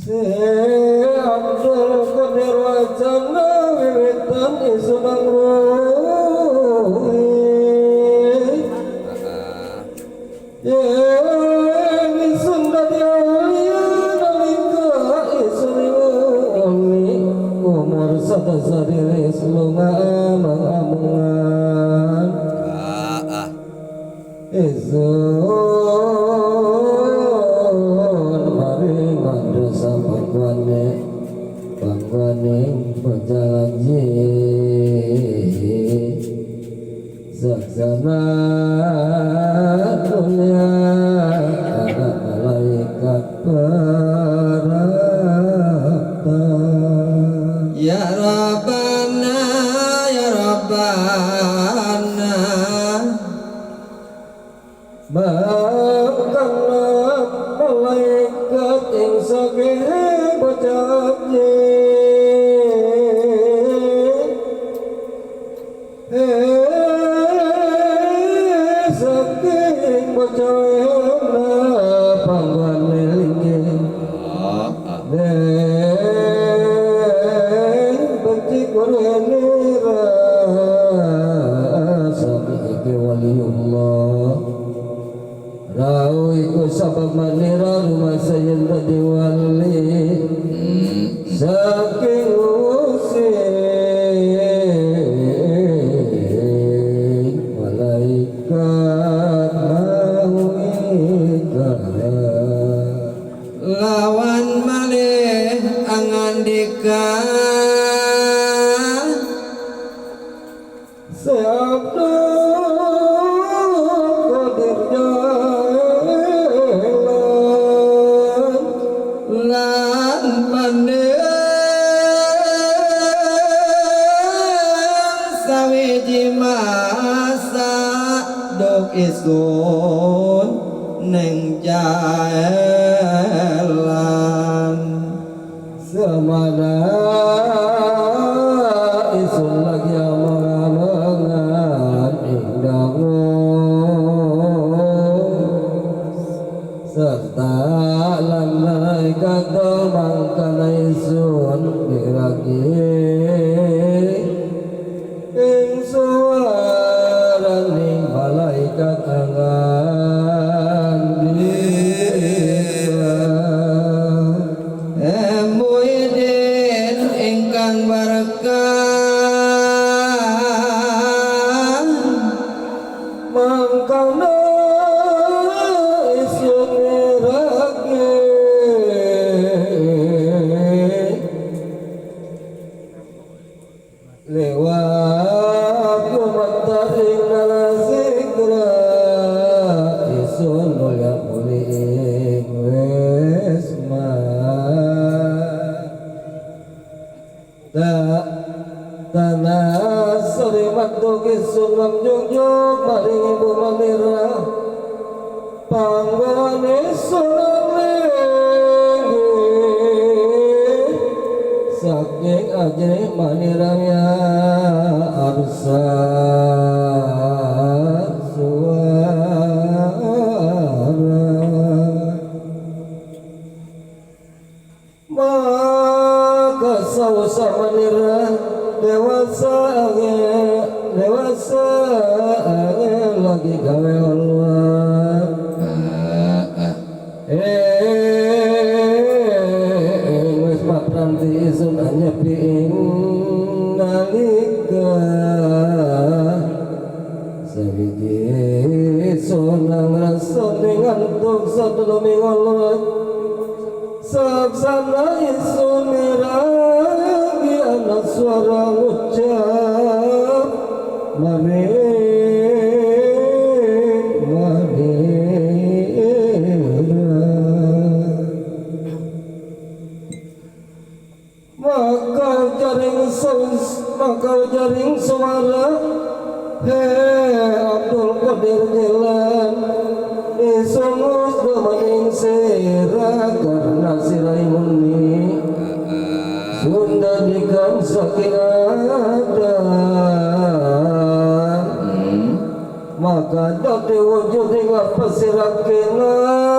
Abdul Qadir wacana wiwitan isunang ruhi yang isun dadi awliya nalika isun umi umur sadasari selunga amang-amungan isun pangwane pejaji saksana mulia anak malaikat perata ya Rabbana ya Rabbana bangkana malaikat yang sakeh pejaji saking bocoyona pangguan melingin benci kurhenira sami iki waliullah rau iku sabab manira rumah sayen dadi wali saking lawan malih angandika Abdul Qadir jalan lan pandang sawiji masa dok isun neng jalan semana isun lagi amangan indangun serta lanai kata mangkana isun diragi ing suaraning malaikat angan Muhyiddin ingkang barakah mangkana isun miragi lewat kumatar ing nalasikra isun mulia muli ing wesma tanah sari mantuk isun ngamjungjung maring ibu mamira panggoan isun linggi saking ajri maniranya arsa suara maka sausa manira dewasa lagi gawe Allah wis patranti isun nyepi ing nalika sawiji isun nang rasa ngantuk sadurunge Allah saksana isun miragi anak suara ngucap maka jaring suara Abdul Qadir jalan isungus demaning sirah karena sirai muni Sunda dikan saking ada maka dati wujud hingga pesirakinan